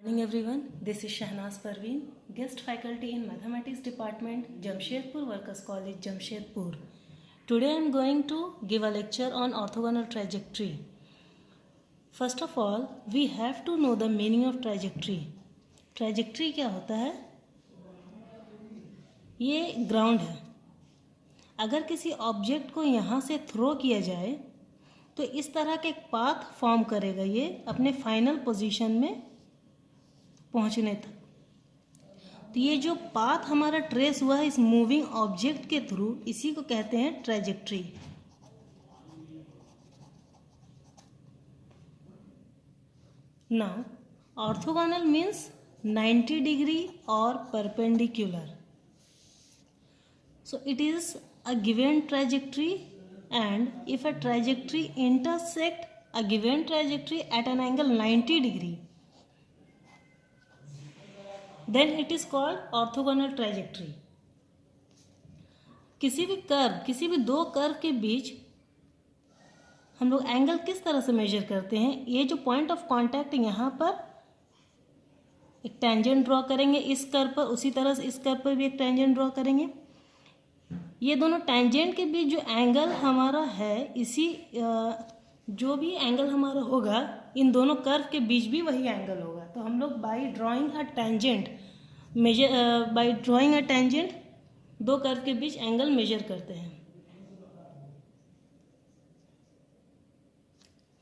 Morning everyone, this is Shahnaz Parveen, guest faculty in Mathematics Department, Jamshedpur Workers College, Jamshedpur. Today I am going to give a lecture on orthogonal trajectory. First of all, we have to know the meaning of trajectory. Trajectory क्या होता है? ये ground है. अगर किसी object को यहाँ से थ्रो किया जाए तो इस तरह का एक पाथ फॉर्म करेगा ये अपने फाइनल पोजीशन में पहुंचने तक. तो ये जो पाथ हमारा ट्रेस हुआ है इस मूविंग ऑब्जेक्ट के थ्रू, इसी को कहते हैं trajectory. Now orthogonal means 90 degree और perpendicular. So it is a given trajectory and if a trajectory intersect a given trajectory at an angle 90 degree, then it is called orthogonal trajectory. किसी भी दो curve के बीच हम लोग angle किस तरह से मेजर करते हैं? ये जो पॉइंट ऑफ कांटेक्ट यहाँ पर एक टेंजेंट ड्रॉ करेंगे इस कर्व पर, उसी तरह से इस कर्व पर भी एक टेंजेंट ड्रॉ करेंगे. ये दोनों टेंजेंट के बीच जो एंगल हमारा है, इसी जो भी एंगल हमारा होगा इन दोनों कर्व के बीच भी वही एंगल होगा. तो हम लोग बाय ड्राइंग अ टेंजेंट दो कर्व के बीच एंगल मेजर करते हैं.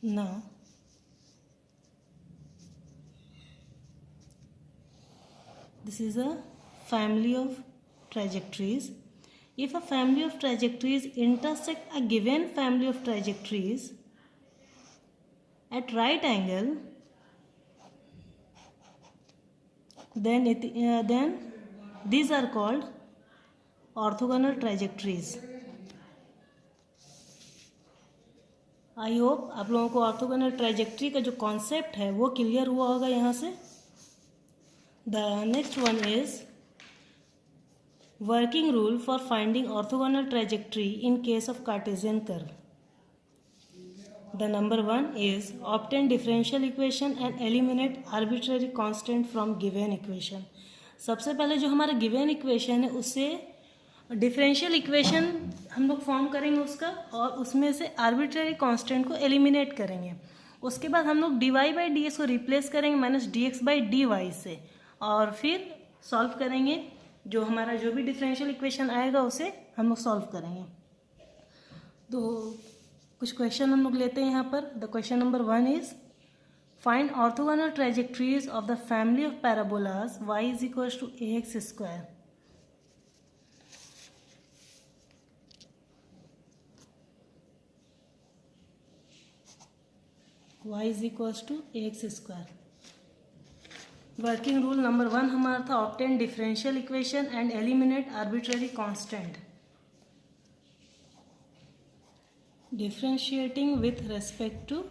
Now this is a family of trajectories. If a family of trajectories intersect a given family of trajectories at right angle, then these are called orthogonal trajectories. I hope आप लोगों को orthogonal trajectory का जो concept है वो clear हुआ होगा यहाँ से. The next one is working rule for finding orthogonal trajectory in case of Cartesian curve. The number one is obtain differential equation and eliminate arbitrary constant from given equation. सबसे पहले जो हमारा given equation है उससे differential equation हम लोग form करेंगे उसका, और उसमें से आर्बिट्ररी कांस्टेंट को एलिमिनेट करेंगे. उसके बाद हम लोग dy बाई डी को रिप्लेस करेंगे माइनस dx बाई डी से, और फिर सॉल्व करेंगे. जो हमारा जो भी डिफरेंशियल इक्वेशन आएगा उसे हम लोग सॉल्व करेंगे. तो कुछ क्वेश्चन हम लोग लेते हैं यहाँ पर. The question number 1 is find orthogonal trajectories of the family of parabolas y is equal to ax square. y is equal to ax square. Working rule number 1 हमारा था obtain differential equation and eliminate arbitrary constant. Differentiating with respect to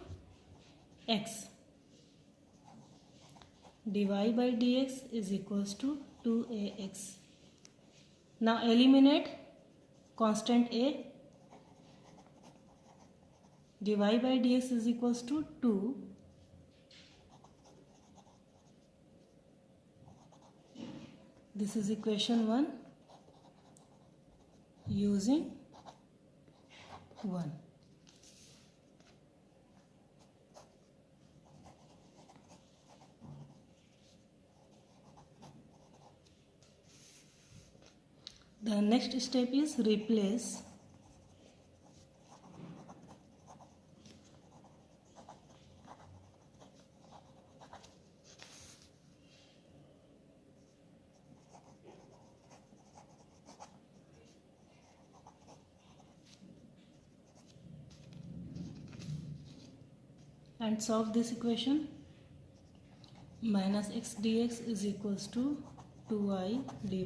x, dy by dx is equals to 2ax. now eliminate constant a. dy by dx is equals to 2. This is equation 1 using 1. The next step is replace and solve this equation. Minus x dx is equals to 2y dy.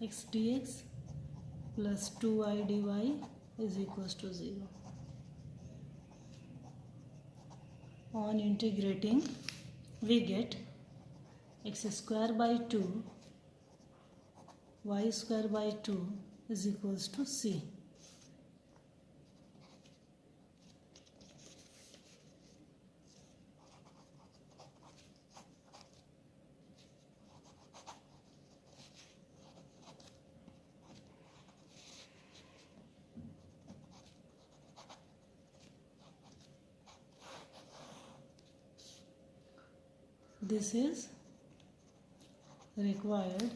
X dx plus 2y dy is equals to 0. On integrating we get x square by 2 y square by 2 is equals to c. this is required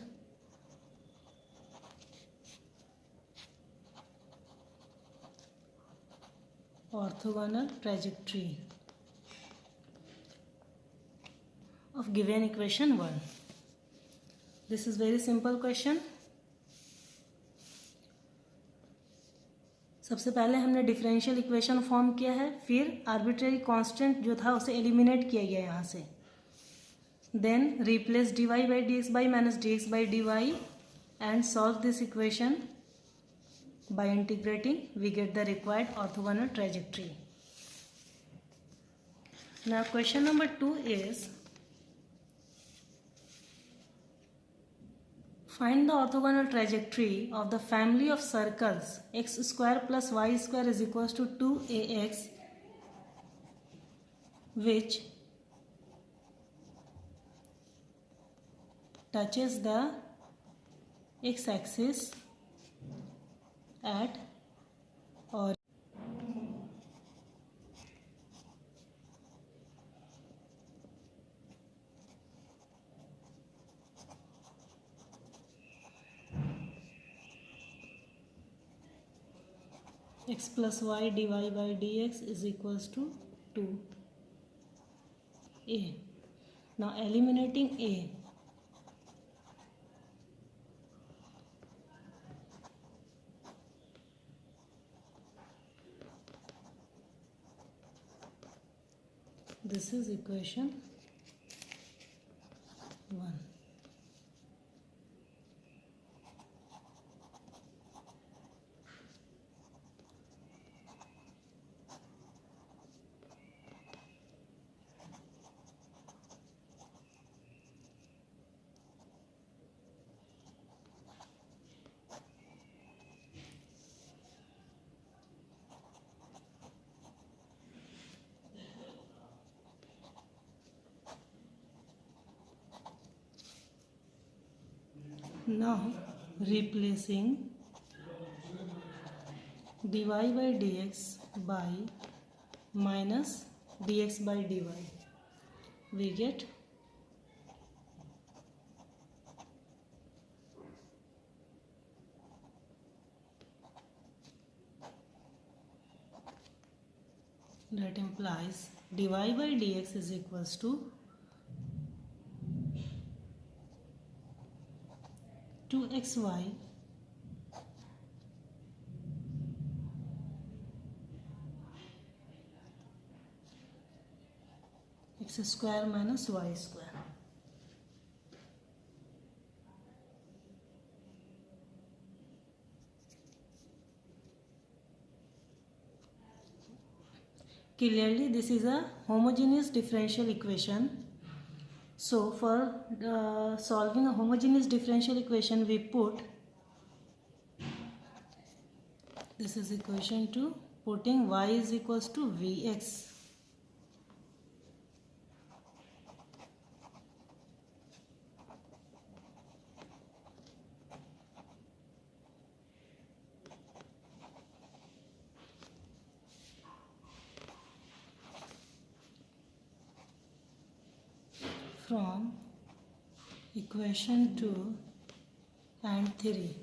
orthogonal trajectory of given equation 1. This is very simple question. सबसे पहले हमने differential equation form किया है, फिर arbitrary constant जो था उसे eliminate किया गया यहाँ से. Then replace dy by dx by minus dx by dy and solve this equation. By integrating we get the required orthogonal trajectory. Now question number 2 is find the orthogonal trajectory of the family of circles x square plus y square is equals to 2ax which touches the x-axis at or x plus y dy by dx is equals to 2a. Now eliminating a, this is equation 1. Now replacing dy by dx by minus dx by dy, we get that implies dy by dx is equals to 2xy x square minus y square. Clearly this is a homogeneous differential equation. So for solving a homogeneous differential equation we put, this is equation 2, putting y is equals to vx. From equation 2 and 3.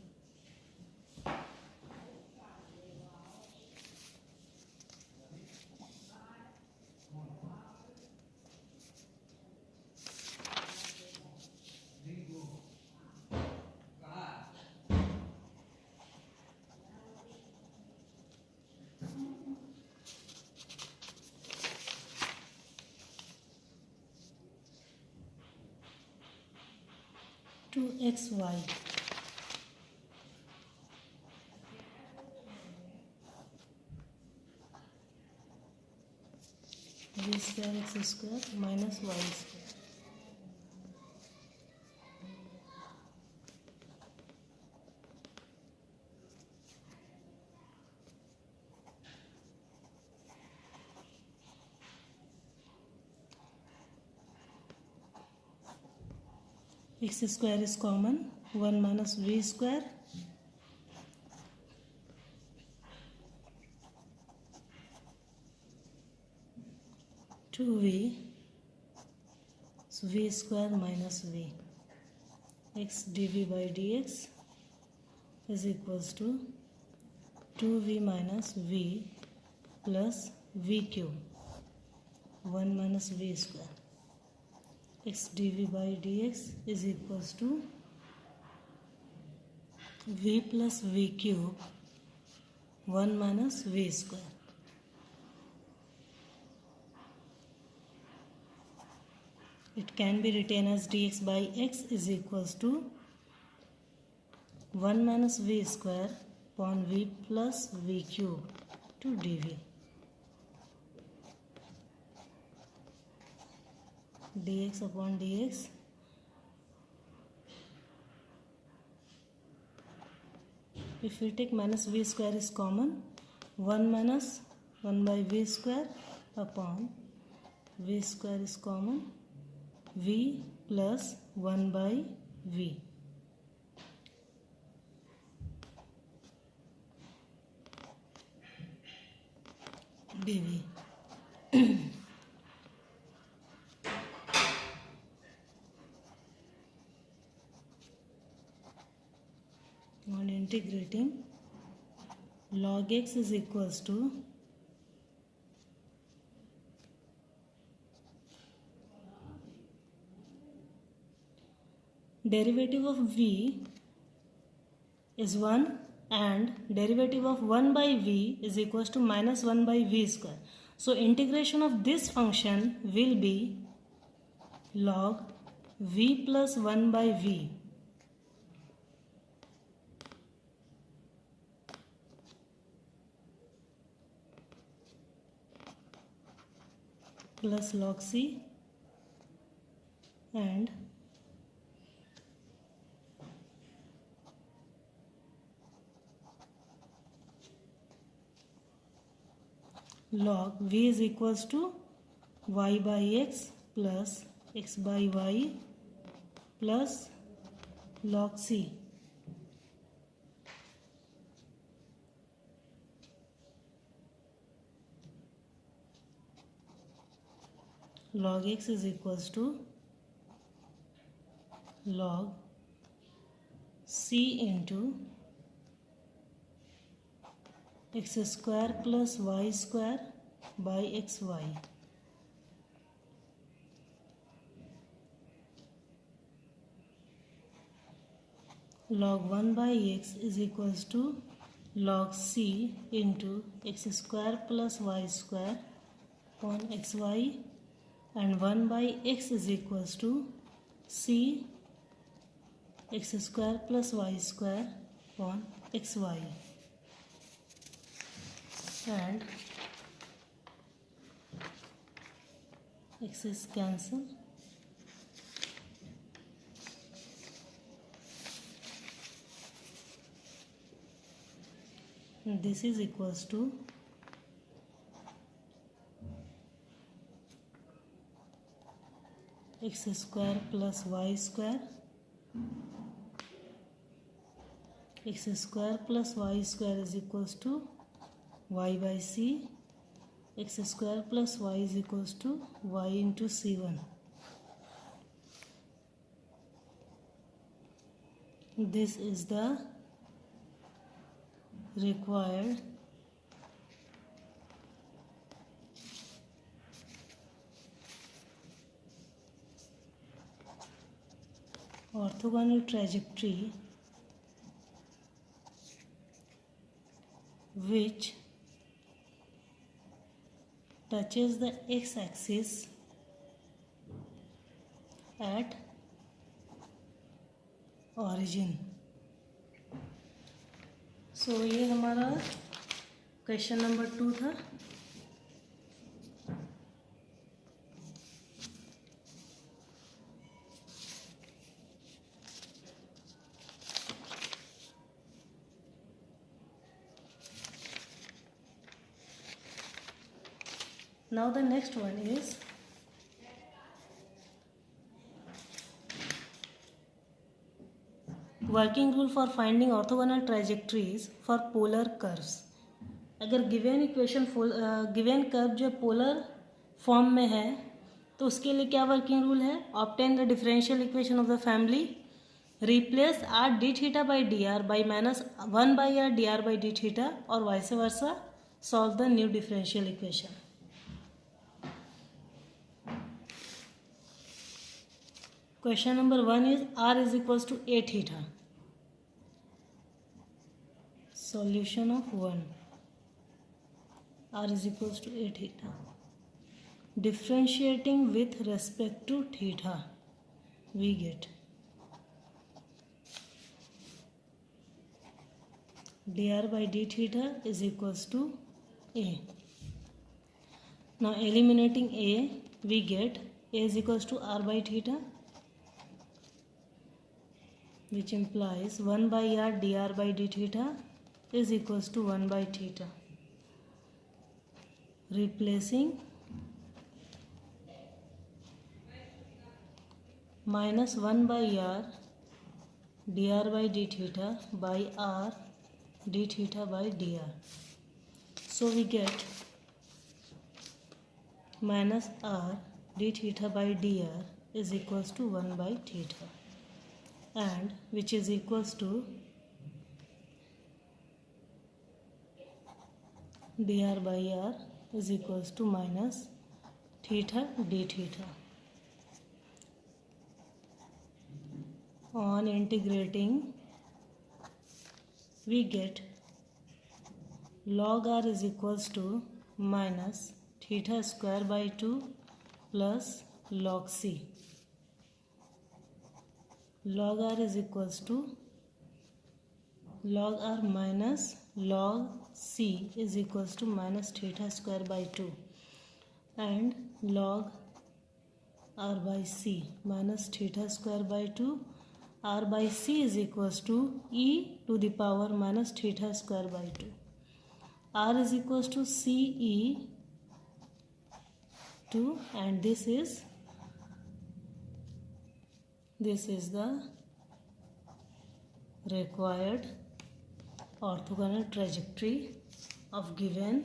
To xy v square x square minus y square. X square is common, 1 minus v square to v, so v square minus v. x dv by dx is equals to 2v minus v plus v cube 1 minus v square. x dv by dx is equals to v plus v cube 1 minus v square. It can be written as dx by x is equals to 1 minus v square upon v plus v cube to dv. Dx upon dx if we take minus v square is common, 1 minus 1 by v square upon v square is common, v plus 1 by v. dv. On integrating, log x is equals to derivative of v is 1 and derivative of 1 by v is equals to minus 1 by v square. So integration of this function will be log v plus 1 by v plus log c and log v is equals to y by x plus x by y plus log c. Log x is equals to log c into x square plus y square by xy. Log 1 by x is equals to log c into x square plus y square upon xy, and 1 by x is equals to c x square plus y square upon xy, and x is cancelled. This is equals to x square plus y square, x square plus y square is equals to y by c, x square plus y is equals to y into c1. This is the required orthogonal trajectory which touches the x-axis at origin. So ये हमारा question number 2 था. Now the next one is working rule for finding orthogonal trajectories for polar curves. अगर given equation given curve जो polar form में है तो उसके लिए क्या वर्किंग रूल है? Obtain the differential equation of the family, replace r d theta by d r by -1 by r d r by d theta और vice versa, solve the new differential equation. Question number 1 is r is equals to a theta. Solution of 1. R is equals to a theta. Differentiating with respect to theta, we get dr by d theta is equals to a. Now eliminating a, we get a is equals to r by theta, which implies 1 by r dr by d theta is equals to 1 by theta. Replacing -1 by r dr by d theta by r d theta by dr. So we get -r d theta by dr is equals to 1 by theta, and which is equals to dr by r is equals to minus theta d theta. On integrating, we get log r is equals to minus theta square by 2 plus log c. Log r is equals to log r minus log c is equals to minus theta square by 2, and log r by c minus theta square by 2, r by c is equals to e to the power minus theta square by 2. R is equals to c e 2, and this is the required orthogonal trajectory of given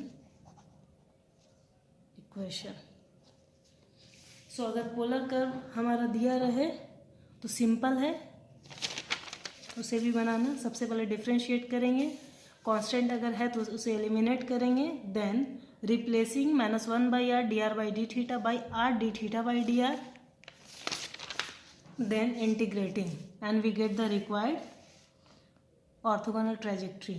equation. So अगर polar curve हमारा दिया रहे तो simple है, उसे भी बनाना. सबसे पहले डिफ्रेंशिएट करेंगे, कांस्टेंट अगर है तो उसे एलिमिनेट करेंगे, then replacing -1 by r d r by d theta by r d theta by d r, then integrating, and we get the required orthogonal trajectory.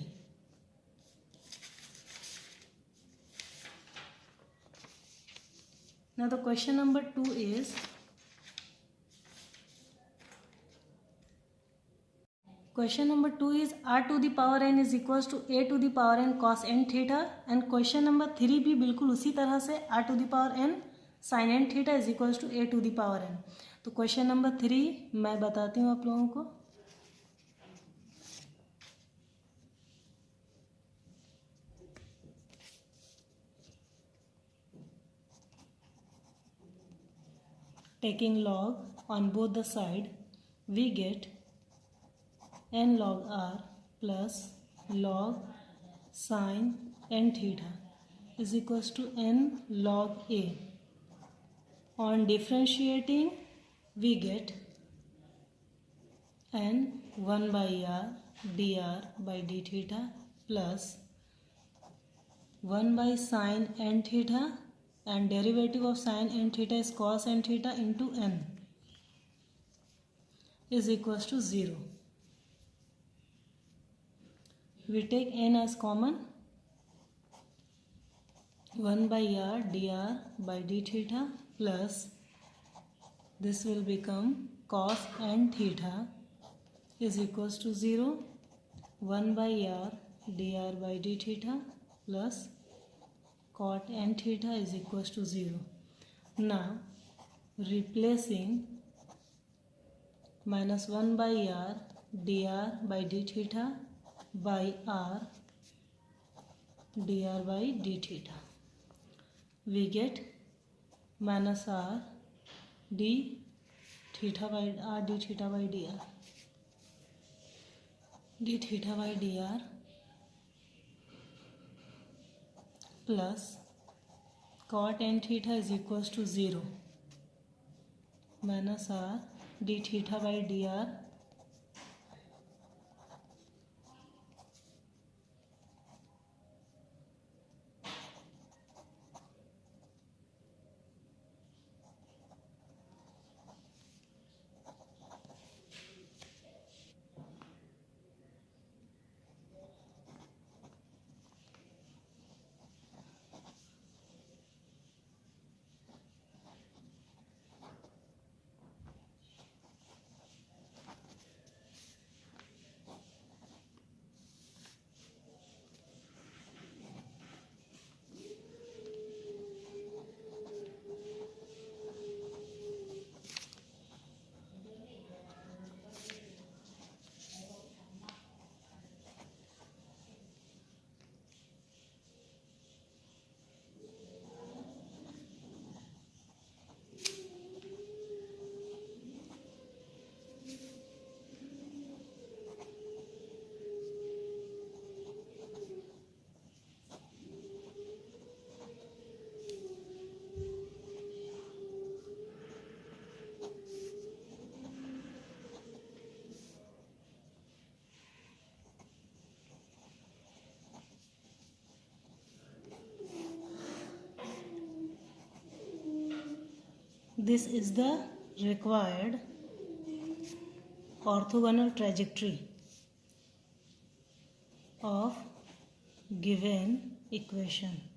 Now the question number 2 is r to the power n is equals to a to the power n cos n theta, and question number 3 भी बिल्कुल उसी तरह से r to the power n sin n theta is equals to a to the power n. तो question number 3 मैं बताती हूँ आप लोगों को. Taking log on both the side, we get n log r plus log sin n theta is equals to n log a. On differentiating, we get n 1 by r dr by d theta plus 1 by sin n theta, and derivative of sin n theta is cos n theta into n is equals to 0. We take n as common, 1 by r dr by d theta plus this will become cos n theta is equals to 0, 1 by r dr by d theta plus cot n theta is equals to 0. Now replacing -1 by r dr by d theta by r dr by d theta, we get minus r d theta by r d theta by dr, d theta by dr plus cot n theta is equals to 0. minus r d theta by dr This is the required orthogonal trajectory of given equation.